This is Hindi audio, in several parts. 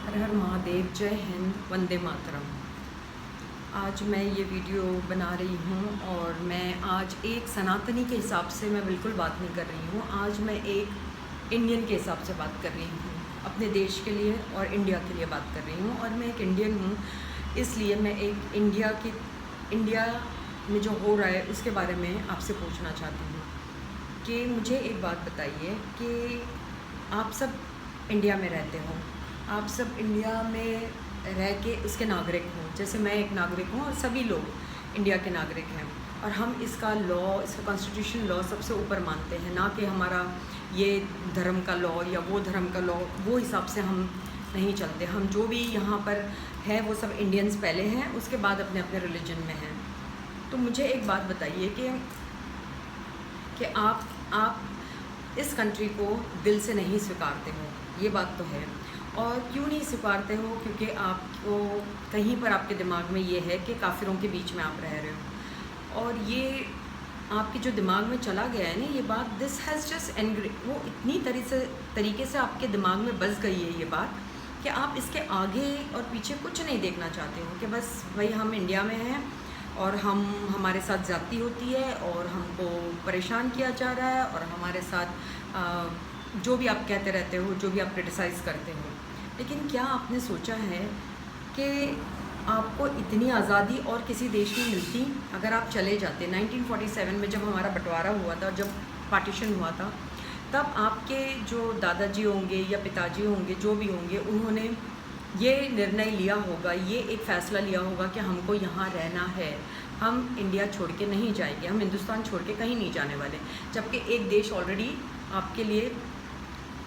हर हर महादेव, जय हिंद, वंदे मातरम। आज मैं ये वीडियो बना रही हूँ और मैं आज एक सनातनी के हिसाब से मैं बिल्कुल बात नहीं कर रही हूँ। आज मैं एक इंडियन के हिसाब से बात कर रही हूँ, अपने देश के लिए और इंडिया के लिए बात कर रही हूँ। और मैं एक इंडियन हूँ, इसलिए मैं एक इंडिया में जो हो रहा है उसके बारे में आपसे पूछना चाहती हूँ कि मुझे एक बात बताइए कि आप सब इंडिया में रहते हो, आप सब इंडिया में रह के उसके नागरिक हों, जैसे मैं एक नागरिक हूँ और सभी लोग इंडिया के नागरिक हैं। और हम इसका कॉन्स्टिट्यूशन लॉ सबसे ऊपर मानते हैं, ना कि हमारा ये धर्म का लॉ या वो धर्म का लॉ, वो हिसाब से हम नहीं चलते। हम जो भी यहाँ पर है वो सब इंडियंस पहले हैं, उसके बाद अपने अपने रिलीजन में हैं। तो मुझे एक बात बताइए कि आप इस कंट्री को दिल से नहीं स्वीकारते हो, ये बात तो है। और क्यों नहीं स्वीकारते हो? क्योंकि आपको कहीं पर आपके दिमाग में ये है कि काफिरों के बीच में आप रह रहे हो, और ये आपके जो दिमाग में चला गया है ना ये बात, दिस हैज़ जस्ट वो इतनी तरीके से आपके दिमाग में बस गई है ये बात कि आप इसके आगे और पीछे कुछ नहीं देखना चाहते हो, कि बस भाई हम इंडिया में हैं और हमारे साथ ज़्यादती होती है और हमको परेशान किया जा रहा है, और हमारे साथ जो भी आप कहते रहते हो, जो भी आप क्रिटिसाइज़ करते हो। लेकिन क्या आपने सोचा है कि आपको इतनी आज़ादी और किसी देश में मिलती अगर आप चले जाते? 1947 में जब हमारा बंटवारा हुआ था, जब पार्टीशन हुआ था, तब आपके जो दादाजी होंगे या पिताजी होंगे, जो भी होंगे, उन्होंने ये निर्णय लिया होगा, ये एक फ़ैसला लिया होगा कि हमको यहाँ रहना है, हम इंडिया छोड़ के नहीं जाएंगे, हम हिंदुस्तान छोड़ के कहीं नहीं जाने वाले। जबकि एक देश ऑलरेडी आपके लिए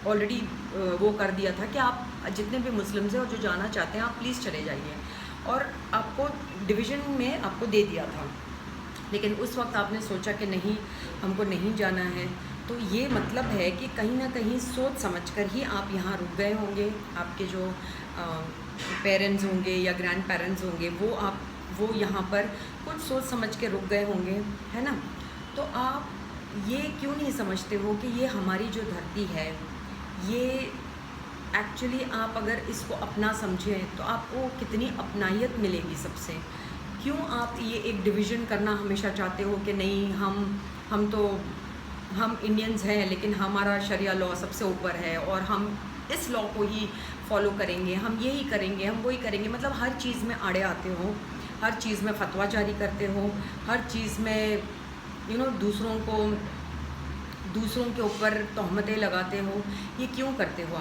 वो कर दिया था कि आप जितने भी मुस्लिम्स हैं और जो जाना चाहते हैं आप प्लीज़ चले जाइए, और आपको डिवीज़न में आपको दे दिया था। लेकिन उस वक्त आपने सोचा कि नहीं, हमको नहीं जाना है। तो ये मतलब है कि कहीं ना कहीं सोच समझकर ही आप यहाँ रुक गए होंगे। आपके जो पेरेंट्स होंगे या ग्रैंड पेरेंट्स होंगे, वो यहाँ पर कुछ सोच समझ के रुक गए होंगे, है ना? तो आप ये क्यों नहीं समझते हो कि ये हमारी जो धरती है, ये एक्चुअली आप अगर इसको अपना समझें तो आपको कितनी अपनाहियत मिलेगी सबसे। क्यों आप ये एक डिवीज़न करना हमेशा चाहते हो कि नहीं, हम इंडियंस हैं लेकिन हमारा शरिया लॉ सबसे ऊपर है और हम इस लॉ को ही फॉलो करेंगे, हम यही करेंगे, हम वही करेंगे। मतलब हर चीज़ में आड़े आते हो, हर चीज़ में फतवा जारी करते हो, हर चीज़ में दूसरों के ऊपर तोहमतें लगाते हो। ये क्यों करते हो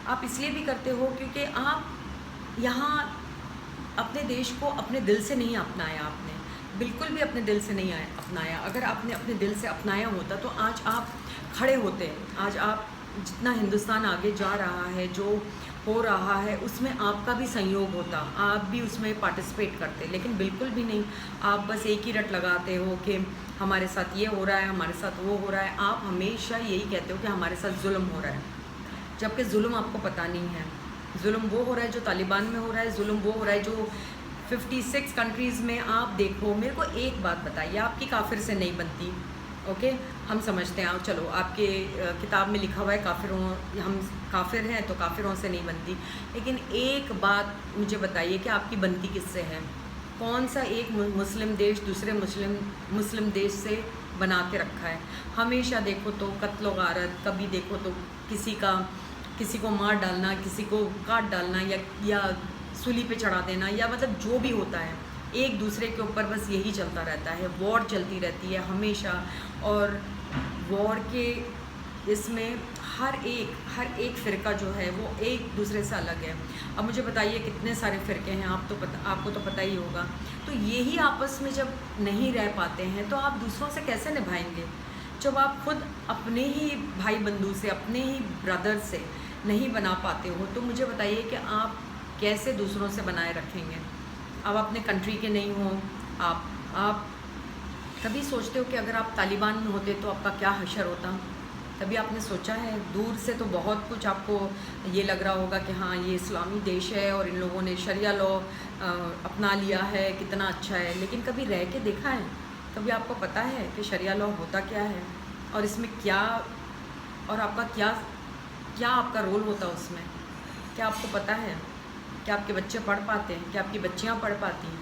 आप इसलिए भी करते हो क्योंकि आप यहाँ अपने देश को अपने दिल से नहीं अपनाया। आपने बिल्कुल भी अपने दिल से नहीं अपनाया। अगर आपने अपने दिल से अपनाया होता तो आज आप खड़े होते। आज आप जितना हिंदुस्तान आगे जा रहा है, जो हो रहा है, उसमें आपका भी संयोग होता, आप भी उसमें पार्टिसिपेट करते। लेकिन बिल्कुल भी नहीं, आप बस एक ही रट लगाते हो कि हमारे साथ ये हो रहा है, हमारे साथ वो हो रहा है। आप हमेशा यही कहते हो कि हमारे साथ जुल्म हो रहा है, जबकि जुल्म आपको पता नहीं है। जुल्म वो हो रहा है जो तालिबान में हो रहा है, जुल्म वो हो रहा है जो 56 कंट्रीज़ में। आप देखो, मेरे को एक बात बताइए, आपकी काफिर से नहीं बनती, ओके? हम समझते हैं, चलो आपके किताब में लिखा हुआ है काफिरों, हम काफिर हैं तो काफिरों से नहीं बनती। लेकिन एक बात मुझे बताइए कि आपकी बनती किससे है? कौन सा एक मुस्लिम देश दूसरे मुस्लिम देश से बना के रखा है? हमेशा देखो तो कत्ल गारत, कभी देखो तो किसी को मार डालना, किसी को काट डालना, या सूली पे चढ़ा देना, या मतलब जो भी होता है एक दूसरे के ऊपर बस यही चलता रहता है। वॉर चलती रहती है हमेशा, और वॉर के इसमें हर एक फ़िरका जो है वो एक दूसरे से अलग है। अब मुझे बताइए कितने सारे फ़िरके हैं, आपको तो पता ही होगा। तो यही आपस में जब नहीं रह पाते हैं तो आप दूसरों से कैसे निभाएंगे? जब आप खुद अपने ही भाई बंधु से, अपने ही ब्रदर से नहीं बना पाते हो, तो मुझे बताइए कि आप कैसे दूसरों से बनाए रखेंगे? अब अपने कंट्री के नहीं हो आप कभी सोचते हो कि अगर आप तालिबान में होते तो आपका क्या हशर होता? कभी आपने सोचा है? दूर से तो बहुत कुछ आपको ये लग रहा होगा कि हाँ, ये इस्लामी देश है और इन लोगों ने शरिया लॉ अपना लिया है, कितना अच्छा है। लेकिन कभी रह के देखा है? कभी आपको पता है कि शरिया लॉ होता क्या है और इसमें क्या, और आपका क्या आपका रोल होता उसमें? क्या आपको पता है? क्या आपके बच्चे पढ़ पाते हैं? क्या आपकी बच्चियाँ पढ़ पाती हैं?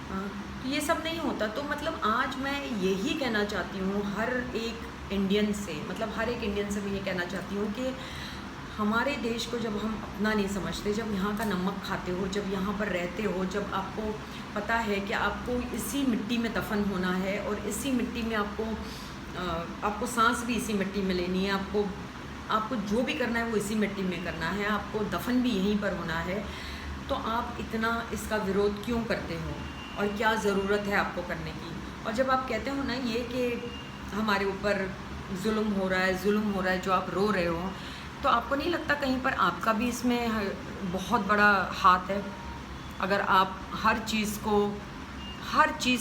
हाँ, तो ये सब नहीं होता। तो मतलब आज मैं यही कहना चाहती हूँ हर एक इंडियन से, मतलब हर एक इंडियन से मैं ये कहना चाहती हूँ कि हमारे देश को जब हम अपना नहीं समझते, जब यहाँ का नमक खाते हो, जब यहाँ पर रहते हो, जब आपको पता है कि आपको इसी मिट्टी में दफन होना है और इसी मिट्टी में आपको सांस भी इसी मिट्टी में लेनी है, आपको जो भी करना है वो इसी मिट्टी में करना है, आपको दफन भी यहीं पर होना है, तो आप इतना इसका विरोध क्यों करते हो और क्या ज़रूरत है आपको करने की? और जब आप कहते हो ना ये कि हमारे ऊपर जुल्म हो रहा है, जो आप रो रहे हो, तो आपको नहीं लगता कहीं पर आपका भी इसमें बहुत बड़ा हाथ है? अगर आप हर चीज़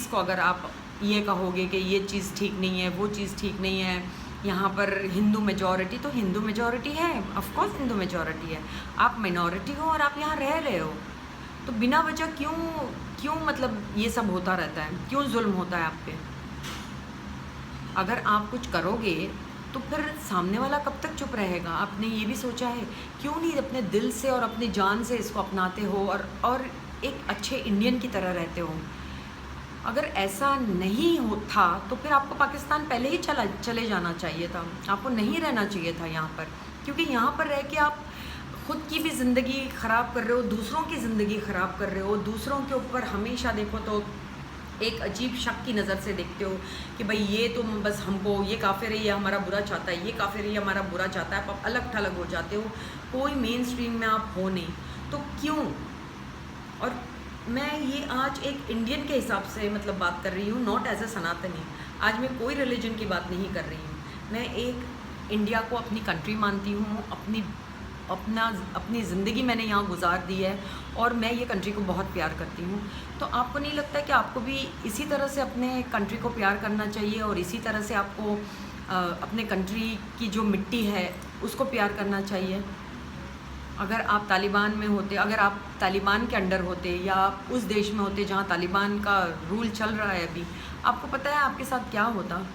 को अगर आप ये कहोगे कि ये चीज़ ठीक नहीं है, वो चीज़ ठीक नहीं है, यहाँ पर हिंदू मेजॉरिटी, तो हिंदू मेजॉरिटी है, ऑफ कोर्स हिंदू मेजॉरिटी है, आप मिनॉरिटी हो और आप यहाँ रह रहे हो, तो बिना वजह क्यों मतलब ये सब होता रहता है? क्यों जुल्म होता है आप पे? अगर आप कुछ करोगे तो फिर सामने वाला कब तक चुप रहेगा? आपने ये भी सोचा है? क्यों नहीं अपने दिल से और अपनी जान से इसको अपनाते हो और एक अच्छे इंडियन की तरह रहते हो? अगर ऐसा नहीं था तो फिर आपको पाकिस्तान पहले ही चले जाना चाहिए था, आपको नहीं रहना चाहिए था यहाँ पर, क्योंकि यहाँ पर रह के आप खुद की भी ज़िंदगी ख़राब कर रहे हो, दूसरों की ज़िंदगी ख़राब कर रहे हो, दूसरों के ऊपर हमेशा देखो तो एक अजीब शक की नज़र से देखते हो कि भाई ये तो बस हमको, ये काफिर है, ये हमारा बुरा चाहता है, ये काफिर है, ये हमारा बुरा चाहता है, आप अलग थलग हो जाते हो, कोई मेन स्ट्रीम में आप हो नहीं, तो क्यों? और मैं ये आज एक इंडियन के हिसाब से मतलब बात कर रही हूँ, नॉट एज ए सनातनी। आज मैं कोई रिलीजन की बात नहीं कर रही हूँ, मैं एक इंडिया को अपनी कंट्री मानती हूँ, अपनी ज़िंदगी मैंने यहाँ गुजार दी है और मैं ये कंट्री को बहुत प्यार करती हूँ। तो आपको नहीं लगता है कि आपको भी इसी तरह से अपने कंट्री को प्यार करना चाहिए और इसी तरह से आपको अपने कंट्री की जो मिट्टी है उसको प्यार करना चाहिए? अगर आप तालिबान में होते, अगर आप तालिबान के अंडर होते या आप उस देश में होते जहाँ तालिबान का रूल चल रहा है अभी, आपको पता है आपके साथ क्या होता?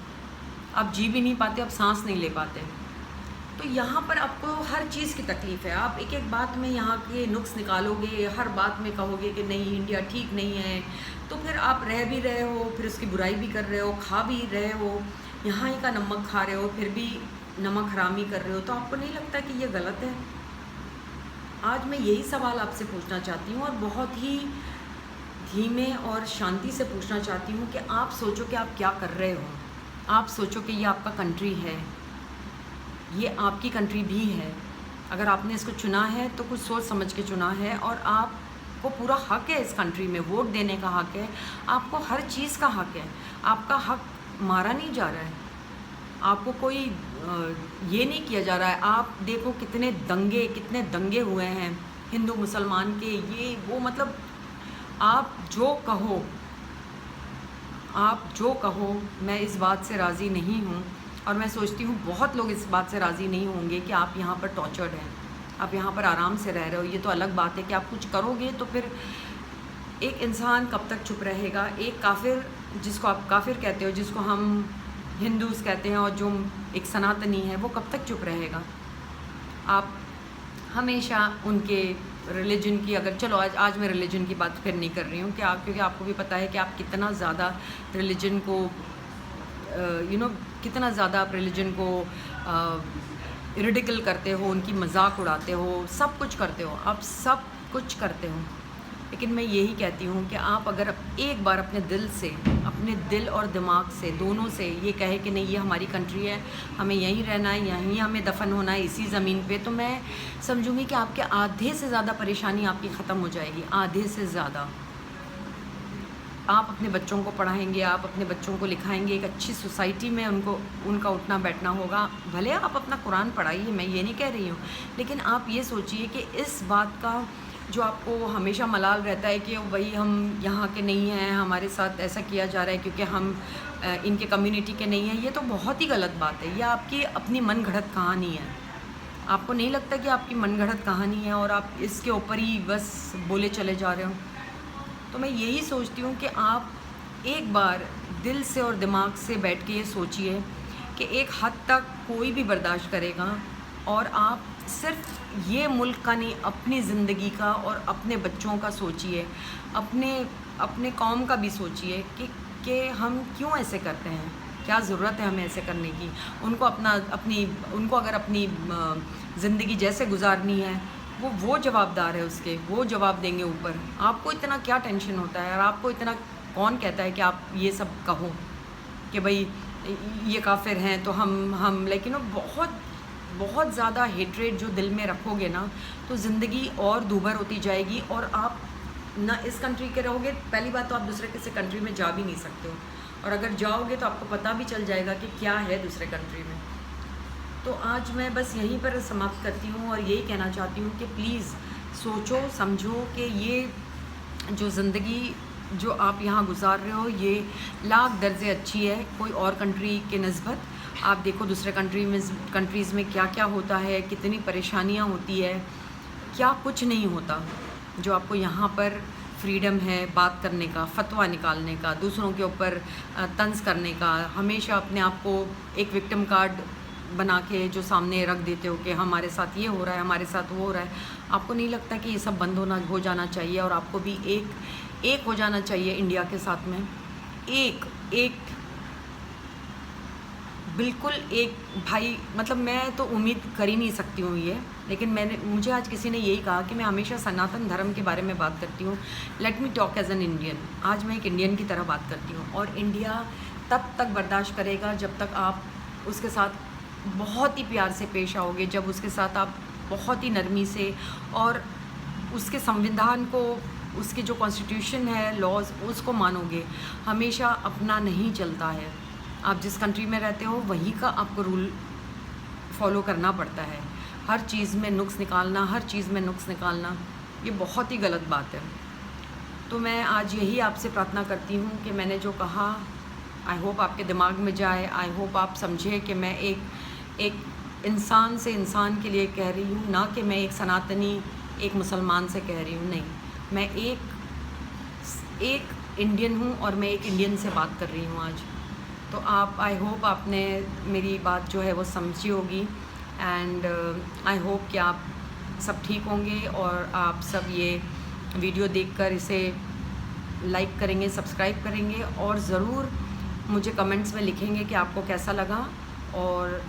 आप जी भी नहीं पाते, आप सांस नहीं ले पाते। तो यहाँ पर आपको हर चीज़ की तकलीफ़ है, आप एक एक बात में यहाँ के नुक्स निकालोगे, हर बात में कहोगे कि नहीं इंडिया ठीक नहीं है, तो फिर आप रह भी रहे हो, फिर उसकी बुराई भी कर रहे हो, खा भी रहे हो, यहाँ ही का नमक खा रहे हो, फिर भी नमक हरामी कर रहे हो, तो आपको नहीं लगता कि ये गलत है? आज मैं यही सवाल आपसे पूछना चाहती हूँ और बहुत ही धीमे और शांति से पूछना चाहती हूँ कि आप सोचो कि आप क्या कर रहे हो, आप सोचो कि ये आपका कंट्री है, ये आपकी कंट्री भी है। अगर आपने इसको चुना है तो कुछ सोच समझ के चुना है और आपको पूरा हक है इस कंट्री में, वोट देने का हक है, आपको हर चीज़ का हक है, आपका हक मारा नहीं जा रहा है, आपको कोई ये नहीं किया जा रहा है। आप देखो कितने दंगे हुए हैं हिंदू मुसलमान के, ये वो, मतलब आप जो कहो मैं इस बात से राज़ी नहीं हूँ और मैं सोचती हूँ बहुत लोग इस बात से राज़ी नहीं होंगे कि आप यहाँ पर टॉर्चर्ड हैं, आप यहाँ पर आराम से रह रहे हो। ये तो अलग बात है कि आप कुछ करोगे तो फिर एक इंसान कब तक चुप रहेगा? एक काफिर, जिसको आप काफिर कहते हो, जिसको हम हिंदूज़ कहते हैं, और जो एक सनातनी है, वो कब तक चुप रहेगा? आप हमेशा उनके रिलीजन की, अगर चलो आज मैं रिलीजन की बात फिर नहीं कर रही हूँ क्योंकि आपको भी पता है कि आप कितना ज़्यादा रिलीजन को कितना ज़्यादा आप रिलीजन को रिडिकल करते हो, उनकी मजाक उड़ाते हो, सब कुछ करते हो, आप सब कुछ करते हो। लेकिन मैं यही कहती हूँ कि आप अगर एक बार अपने दिल और दिमाग से, दोनों से ये कहे कि नहीं ये हमारी कंट्री है, हमें यहीं रहना है, यहीं हमें दफन होना है इसी ज़मीन पे, तो मैं समझूंगी कि आपके आधे से ज़्यादा परेशानी आपकी ख़त्म हो जाएगी, आधे से ज़्यादा। आप अपने बच्चों को पढ़ाएंगे, आप अपने बच्चों को लिखाएंगे, एक अच्छी सोसाइटी में उनका उठना बैठना होगा। भले आप अपना कुरान पढ़ाइए, मैं ये नहीं कह रही हूँ, लेकिन आप ये सोचिए कि इस बात का जो आपको हमेशा मलाल रहता है कि भाई हम यहाँ के नहीं हैं, हमारे साथ ऐसा किया जा रहा है क्योंकि हम इनके कम्युनिटी के नहीं हैं, ये तो बहुत ही गलत बात है। यह आपकी अपनी मन गढ़ंत कहानी है। आपको नहीं लगता कि आपकी मन गढ़ंत कहानी है और आप इसके ऊपर ही बस बोले चले जा रहे हो? तो मैं यही सोचती हूँ कि आप एक बार दिल से और दिमाग से बैठ के ये सोचिए कि एक हद तक कोई भी बर्दाश्त करेगा और आप सिर्फ ये मुल्क का नहीं, अपनी ज़िंदगी का और अपने बच्चों का सोचिए, अपने कौम का भी सोचिए कि हम क्यों ऐसे करते हैं, क्या ज़रूरत है हमें ऐसे करने की। उनको अगर अपनी ज़िंदगी जैसे गुजारनी है, वो जवाबदार है उसके, वो जवाब देंगे ऊपर। आपको इतना क्या टेंशन होता है, और आपको इतना कौन कहता है कि आप ये सब कहो कि भाई ये काफिर हैं तो हम लेकिन बहुत बहुत ज़्यादा हेट्रेड जो दिल में रखोगे ना, तो ज़िंदगी और दूभर होती जाएगी, और आप ना इस कंट्री के रहोगे। पहली बात तो आप दूसरे किसी कंट्री में जा भी नहीं सकते हो, और अगर जाओगे तो आपको पता भी चल जाएगा कि क्या है दूसरे कंट्री में। तो आज मैं बस यहीं पर समाप्त करती हूँ, और यही कहना चाहती हूँ कि प्लीज़ सोचो समझो कि ये जो ज़िंदगी जो आप यहाँ गुजार रहे हो, ये लाख दर्जे अच्छी है कोई और कंट्री के नस्बत। आप देखो दूसरे कंट्रीज़ में क्या क्या होता है, कितनी परेशानियाँ होती है, क्या कुछ नहीं होता। जो आपको यहाँ पर फ्रीडम है बात करने का, फतवा निकालने का, दूसरों के ऊपर तंज करने का, हमेशा अपने आप को एक विक्टिम कार्ड बना के जो सामने रख देते हो कि हमारे साथ ये हो रहा है, हमारे साथ वो हो रहा है। आपको नहीं लगता कि ये सब बंद हो जाना चाहिए, और आपको भी एक हो जाना चाहिए इंडिया के साथ में, एक बिल्कुल एक भाई। मतलब मैं तो उम्मीद कर ही नहीं सकती हूँ ये, लेकिन मुझे आज किसी ने यही कहा कि मैं हमेशा सनातन धर्म के बारे में बात करती हूँ। Let me talk as an Indian. आज मैं एक इंडियन की तरह बात करती हूँ, और इंडिया तब तक बर्दाश्त करेगा जब तक आप उसके साथ बहुत ही प्यार से पेश आओगे, जब उसके साथ आप बहुत ही नरमी से और उसके संविधान को, उसके जो कॉन्स्टिट्यूशन है, लॉज, उसको मानोगे। हमेशा अपना नहीं चलता है, आप जिस कंट्री में रहते हो वहीं का आपको रूल फॉलो करना पड़ता है। हर चीज़ में नुक्स निकालना, ये बहुत ही गलत बात है। तो मैं आज यही आपसे प्रार्थना करती हूँ कि मैंने जो कहा, आई होप आपके दिमाग में जाए, आई होप आप समझे कि मैं एक इंसान से इंसान के लिए कह रही हूँ, ना कि मैं एक सनातनी, एक मुसलमान से कह रही हूँ। नहीं, मैं एक इंडियन हूँ, और मैं एक इंडियन से बात कर रही हूँ आज। तो आप, आई होप आपने मेरी बात जो है वो समझी होगी, एंड आई होप कि आप सब ठीक होंगे, और आप सब ये वीडियो देखकर इसे लाइक करेंगे, सब्सक्राइब करेंगे, और ज़रूर मुझे कमेंट्स में लिखेंगे कि आपको कैसा लगा, और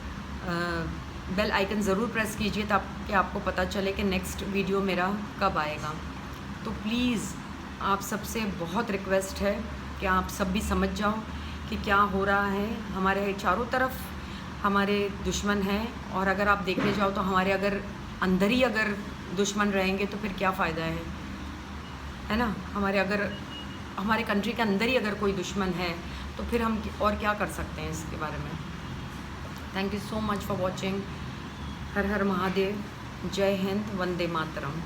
बेल आइकन ज़रूर प्रेस कीजिए ताकि आपको पता चले कि नेक्स्ट वीडियो मेरा कब आएगा। तो प्लीज़ आप सबसे बहुत रिक्वेस्ट है कि आप सब भी समझ जाओ कि क्या हो रहा है। हमारे चारों तरफ हमारे दुश्मन हैं, और अगर आप देखने जाओ तो हमारे अगर अंदर ही अगर दुश्मन रहेंगे तो फिर क्या फ़ायदा है ना। हमारे कंट्री के अंदर ही अगर कोई दुश्मन है तो फिर हम और क्या कर सकते हैं इसके बारे में। Thank you so much for watching. हर हर महादेव, जय हिंद, वंदे मातरम।